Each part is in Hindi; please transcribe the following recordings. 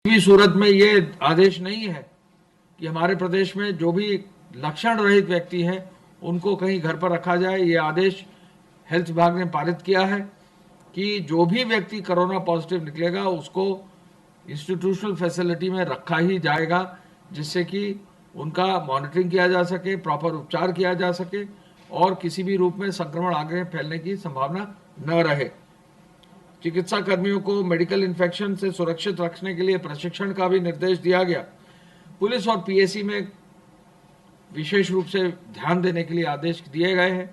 भी सूरत में ये आदेश नहीं है कि हमारे प्रदेश में जो भी लक्षण रहित व्यक्ति हैं उनको कहीं घर पर रखा जाए। ये आदेश हेल्थ विभाग ने पारित किया है कि जो भी व्यक्ति कोरोना पॉजिटिव निकलेगा उसको इंस्टीट्यूशनल फैसिलिटी में रखा ही जाएगा, जिससे कि उनका मॉनिटरिंग किया जा सके, प्रॉपर उपचार किया जा सके और किसी भी रूप में संक्रमण आगे फैलने की संभावना न रहे। चिकित्सा कर्मियों को मेडिकल इन्फेक्शन से सुरक्षित रखने के लिए प्रशिक्षण का भी निर्देश दिया गया। पुलिस और पीएसी में विशेष रूप से ध्यान देने के लिए आदेश दिए गए हैं।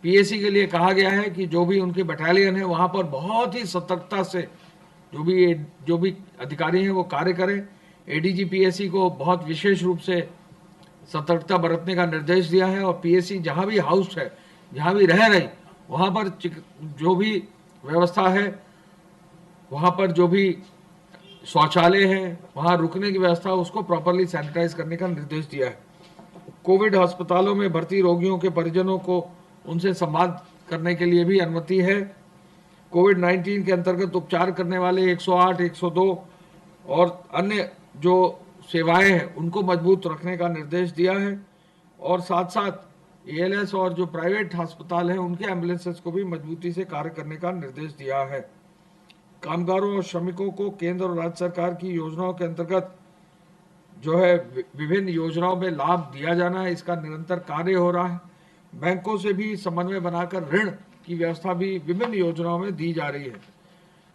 पीएसी के लिए कहा गया है कि जो भी उनके बटालियन है वहां पर बहुत ही सतर्कता से जो भी अधिकारी हैं वो कार्य करें। एडीजी पीएसी को बहुत विशेष रूप से सतर्कता बरतने का निर्देश दिया है और पीएसी जहां भी हाउस है, जहां भी रह रही, वहां पर जो भी व्यवस्था है, वहां पर जो भी शौचालय है, वहां रुकने की व्यवस्था, उसको प्रॉपरली सैनिटाइज करने का निर्देश दिया है। कोविड अस्पतालों में भर्ती रोगियों के परिजनों को उनसे संवाद करने के लिए भी अनुमति है। कोविड-19 के अंतर्गत उपचार करने वाले 108, 102 और अन्य जो सेवाएं हैं उनको मजबूत रखने का निर्देश दिया है और साथ साथ एएलएस और जो प्राइवेट अस्पताल हैं उनके एम्बुलेंसेस को भी मजबूती से कार्य करने का निर्देश दिया है। कामगारों और श्रमिकों को केंद्र और राज्य सरकार की योजनाओं के अंतर्गत जो है विभिन्न योजनाओं में लाभ दिया जाना है, इसका निरंतर कार्य हो रहा है। बैंकों से भी समन्वय बनाकर ऋण की व्यवस्था भी विभिन्न योजनाओं में दी जा रही है।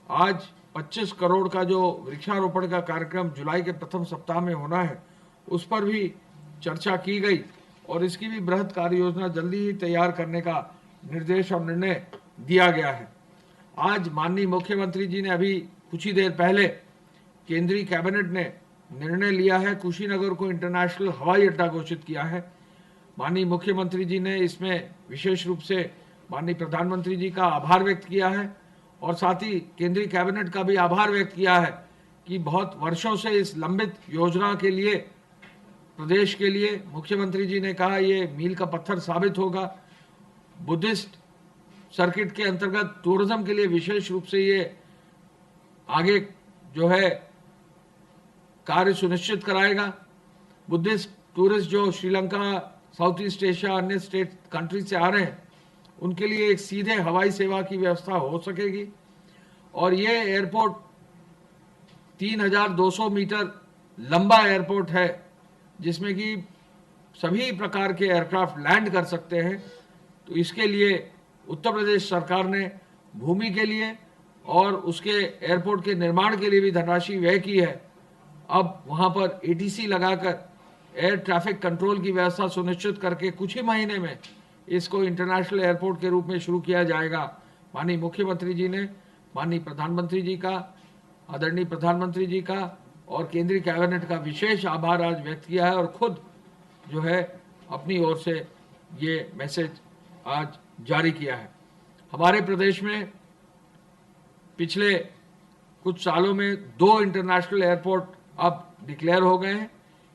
आज 25 करोड़ का जो वृक्षारोपण का कार्यक्रम जुलाई के प्रथम सप्ताह में होना है, उस पर भी चर्चा की गई और इसकी भी बृहद कार्य योजना जल्दी ही तैयार करने का निर्देश और निर्णय दिया गया है। आज माननीय मुख्यमंत्री जी ने अभी कुछ ही देर पहले केंद्रीय कैबिनेट ने निर्णय लिया है, कुशीनगर को इंटरनेशनल हवाई अड्डा घोषित किया है। माननीय मुख्यमंत्री जी ने इसमें विशेष रूप से माननीय प्रधानमंत्री जी का आभार व्यक्त किया है और साथ ही केंद्रीय कैबिनेट का भी आभार व्यक्त किया है कि बहुत वर्षों से इस लंबित योजना के लिए प्रदेश के लिए मुख्यमंत्री जी ने कहा ये मील का पत्थर साबित होगा। बुद्धिस्ट सर्किट के अंतर्गत टूरिज्म के लिए विशेष रूप से ये आगे जो है कार्य सुनिश्चित कराएगा। बुद्धिस्ट टूरिस्ट जो श्रीलंका, साउथ ईस्ट एशिया, अन्य स्टेट कंट्री से आ रहे हैं उनके लिए एक सीधे हवाई सेवा की व्यवस्था हो सकेगी और ये एयरपोर्ट 3200 मीटर लंबा एयरपोर्ट है जिसमें कि सभी प्रकार के एयरक्राफ्ट लैंड कर सकते हैं। तो इसके लिए उत्तर प्रदेश सरकार ने भूमि के लिए और उसके एयरपोर्ट के निर्माण के लिए भी धनराशि व्यय की है। अब वहां पर एटीसी लगाकर एयर ट्रैफिक कंट्रोल की व्यवस्था सुनिश्चित करके कुछ ही महीने में इसको इंटरनेशनल एयरपोर्ट के रूप में शुरू किया जाएगा। माननीय मुख्यमंत्री जी ने माननीय प्रधानमंत्री जी का, आदरणीय प्रधानमंत्री जी का और केंद्रीय कैबिनेट का विशेष आभार आज व्यक्त किया है और खुद जो है अपनी ओर से ये मैसेज आज जारी किया है। हमारे प्रदेश में पिछले कुछ सालों में 2 इंटरनेशनल एयरपोर्ट अब डिक्लेयर हो गए हैं।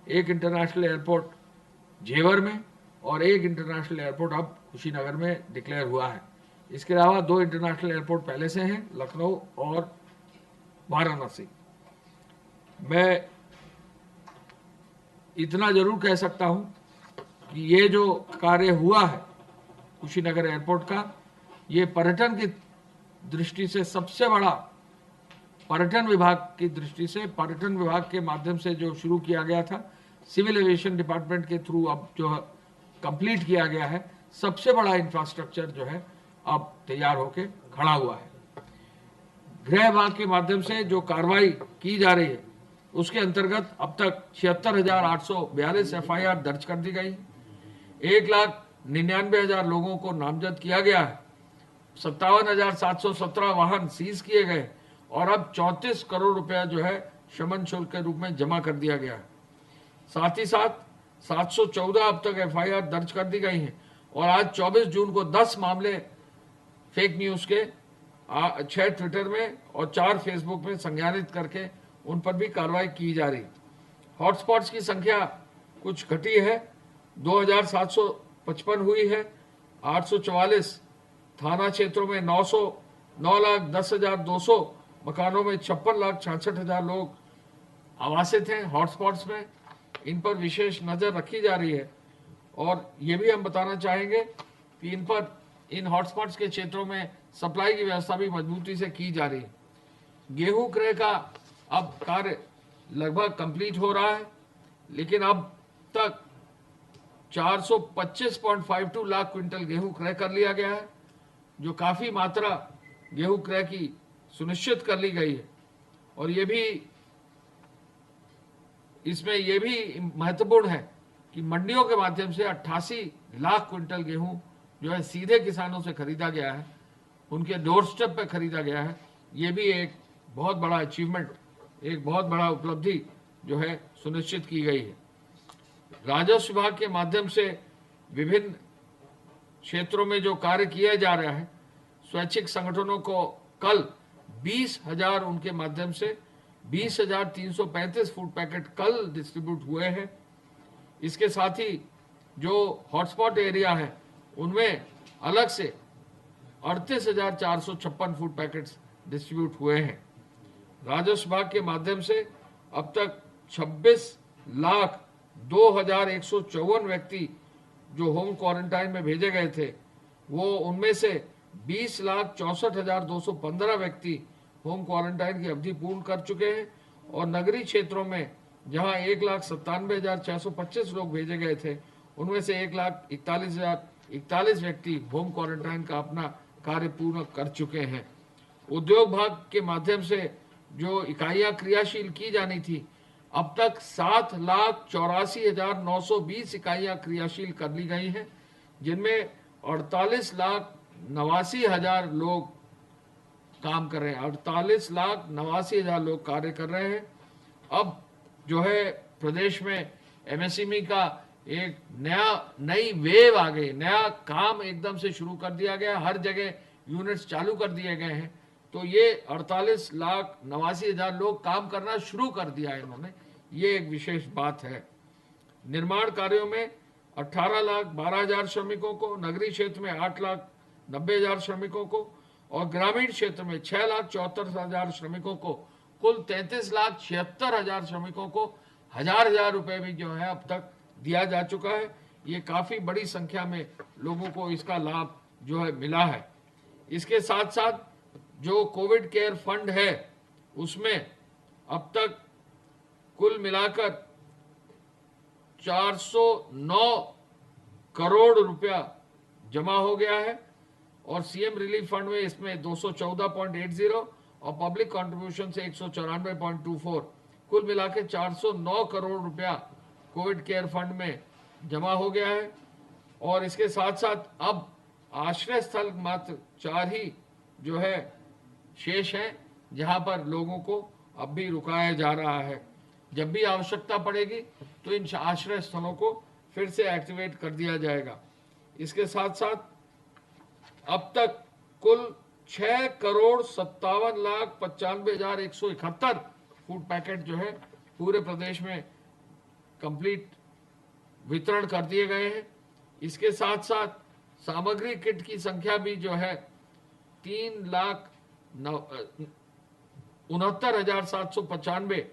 एक इंटरनेशनल एयरपोर्ट जेवर में और एक इंटरनेशनल एयरपोर्ट अब कुशीनगर में डिक्लेयर हुआ है। इसके अलावा 2 इंटरनेशनल एयरपोर्ट पहले से हैं, लखनऊ और वाराणसी। मैं इतना जरूर कह सकता हूं कि ये जो कार्य हुआ है कुशीनगर एयरपोर्ट का, ये पर्यटन की दृष्टि से सबसे बड़ा, पर्यटन विभाग की दृष्टि से, पर्यटन विभाग के माध्यम से जो शुरू किया गया था, सिविल एविएशन डिपार्टमेंट के थ्रू अब जो कंप्लीट किया गया है, सबसे बड़ा इंफ्रास्ट्रक्चर जो है अब तैयार होके खड़ा हुआ है। गृह विभाग के माध्यम से जो कार्रवाई की जा रही है उसके अंतर्गत अब तक 76,842 एफआईआर दर्ज कर दी गई, 1,99,000 लोगों को नामजद किया गया है, 57,717 वाहन सीज किए गए और अब 34 करोड़ रुपया जो है शमन शुल्क के रूप में जमा कर दिया गया है। साथ ही साथ 714 अब तक एफआईआर दर्ज कर दी गई हैं और आज 24 जून को 10 मामले फेक न्यूज के 6 ट्विटर में और 4 फेसबुक में संज्ञानित करके उन पर भी कार्रवाई की जा रही। हॉटस्पॉट्स की संख्या कुछ घटी है, 2,755 हुई है, 844 थाना क्षेत्रों में 9,10,200 मकानों में 56,66,000 लोग आवासित हैं हॉटस्पॉट्स में, इन पर विशेष नजर रखी जा रही है। और ये भी हम बताना चाहेंगे कि इन हॉटस्पॉट्स के क्षेत्रों में सप्लाई की व्यवस्था भी मजबूती से की जा रही है। गेहूं क्रय का अब कार्य लगभग कंप्लीट हो रहा है, लेकिन अब तक 425.52 लाख क्विंटल गेहूं क्रय कर लिया गया है, जो काफी मात्रा गेहूं क्रय की सुनिश्चित कर ली गई है। और इसमें यह भी महत्वपूर्ण है कि मंडियों के माध्यम से 88 लाख क्विंटल गेहूं जो है सीधे किसानों से खरीदा गया है, उनके डोर स्टेप पे खरीदा गया है। ये भी एक बहुत बड़ा अचीवमेंट, एक बहुत बड़ा उपलब्धि जो है सुनिश्चित की गई है। राजस्व विभाग के माध्यम से विभिन्न क्षेत्रों में जो कार्य किया जा रहा है, स्वैच्छिक संगठनों को कल 20,000 उनके माध्यम से 20,335 फूड पैकेट कल डिस्ट्रीब्यूट हुए हैं। इसके साथ ही जो हॉटस्पॉट एरिया है उनमें अलग से 38,456 फूड पैकेट्स डिस्ट्रीब्यूट हुए हैं। राजस्व विभाग के माध्यम से अब तक 26,02,154 व्यक्ति जो होम क्वारंटाइन में भेजे गए थे, वो उनमें से 20,64,215 व्यक्ति होम क्वारंटाइन की अवधि पूर्ण कर चुके हैं। और नगरीय क्षेत्रों में जहां 1,97,625 लोग भेजे गए थे, उनमें से 1,41,041 व्यक्ति होम क्वारंटाइन का अपना कार्य पूर्ण कर चुके हैं। उद्योग विभाग के माध्यम से जो इकाइयां क्रियाशील की जानी थी, अब तक 7,84,920 इकाइयां क्रियाशील कर ली गई हैं, जिनमें 48,89,000 लोग काम कर रहे हैं। 48,89,000 लोग कार्य कर रहे हैं। अब जो है प्रदेश में एमएसएमई का एक नई वेव आ गई, नया काम एकदम से शुरू कर दिया गया, हर जगह यूनिट्स चालू कर दिए गए हैं। तो ये 48,89,000 लोग काम करना शुरू कर दिया है इन्होंने, ये एक विशेष बात है। निर्माण कार्यों में 18,12,000 श्रमिकों को, नगरीय क्षेत्र में 8,90,000 श्रमिकों को और ग्रामीण क्षेत्र में 6,74,000 श्रमिकों को, कुल 33,76,000 श्रमिकों को हजार रुपए भी जो है अब तक दिया जा चुका है। ये काफी बड़ी संख्या में लोगों को इसका लाभ जो है मिला है। इसके साथ साथ जो कोविड केयर फंड है, उसमें अब तक कुल मिलाकर 409 करोड़ रुपया जमा हो गया है। और सीएम रिलीफ फंड में इसमें 214.80 और पब्लिक कंट्रीब्यूशन से 194.24, कुल मिलाकर 409 करोड़ रुपया कोविड केयर फंड में जमा हो गया है। और इसके साथ साथ अब आश्रय स्थल मात्र 4 ही जो है शेष हैं, जहां पर लोगों को अब भी रुकाया जा रहा है। जब भी आवश्यकता पड़ेगी तो इन आश्रय स्थलों को फिर से एक्टिवेट कर दिया जाएगा। इसके साथ साथ अब तक कुल 6,57,95,171 फूड पैकेट जो है पूरे प्रदेश में कंप्लीट वितरण कर दिए गए हैं। इसके साथ साथ सामग्री किट की संख्या भी जो है 3,69,795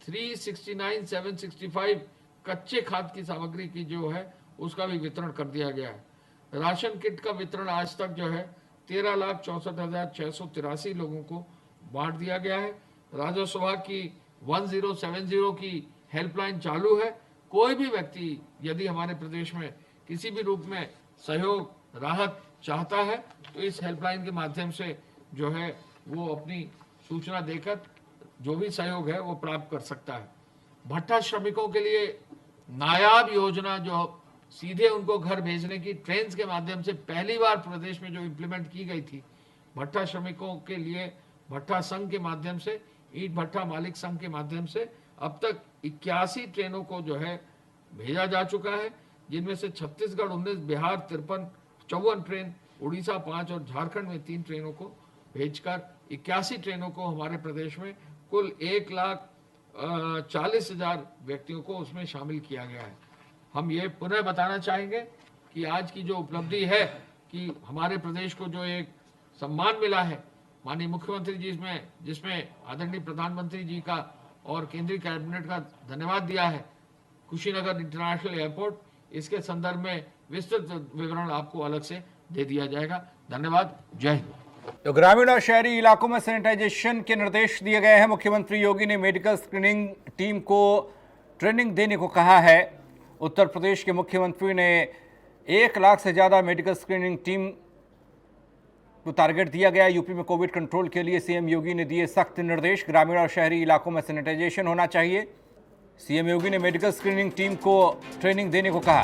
369,765 कच्चे खाद की सामग्री की जो है उसका भी वितरण कर दिया गया है। राशन किट का वितरण आज तक जो है 13,64,683 लोगों को बांट दिया गया है। राजस्व विभाग की 1070 की हेल्पलाइन चालू है। कोई भी व्यक्ति यदि हमारे प्रदेश में किसी भी रूप में सहयोग, राहत चाहता है तो इस हेल्पलाइन के माध्यम से जो है वो अपनी सूचना देकर जो भी सहयोग है वो प्राप्त कर सकता है। भट्टा श्रमिकों के लिए नायाब योजना जो सीधे उनको घर भेजने की ट्रेन के माध्यम से पहली बार प्रदेश में जो इम्प्लीमेंट की गई थी, भट्टा श्रमिकों के लिए भट्टा संघ के माध्यम से, ईंट भट्टा मालिक संघ के माध्यम से अब तक 81 ट्रेनों को जो है भेजा जा चुका है, जिनमें से छत्तीसगढ़ 19, बिहार 53, 54 ट्रेन, उड़ीसा 5 और झारखंड में 3 ट्रेनों को भेजकर 81 ट्रेनों को हमारे प्रदेश में कुल 1,40,000 व्यक्तियों को उसमें शामिल किया गया है। हम ये पुनः बताना चाहेंगे कि आज की जो उपलब्धि है कि हमारे प्रदेश को जो एक सम्मान मिला है माननीय मुख्यमंत्री जी जिसमें आदरणीय प्रधानमंत्री जी का और केंद्रीय कैबिनेट का धन्यवाद दिया है। कुशीनगर इंटरनेशनल एयरपोर्ट, इसके संदर्भ में विस्तृत विवरण आपको अलग से दे दिया जाएगा। धन्यवाद। जय हिंद। तो ग्रामीण और शहरी इलाकों में सैनिटाइजेशन के निर्देश दिए गए हैं। मुख्यमंत्री योगी ने मेडिकल स्क्रीनिंग टीम को ट्रेनिंग देने को कहा है। उत्तर प्रदेश के मुख्यमंत्री ने 1 लाख से ज़्यादा मेडिकल स्क्रीनिंग टीम को टारगेट दिया गया। यूपी में कोविड कंट्रोल के लिए सीएम योगी ने दिए सख्त निर्देश। ग्रामीण और शहरी इलाकों में सैनिटाइजेशन होना चाहिए। सीएम योगी ने मेडिकल स्क्रीनिंग टीम को ट्रेनिंग देने को कहा।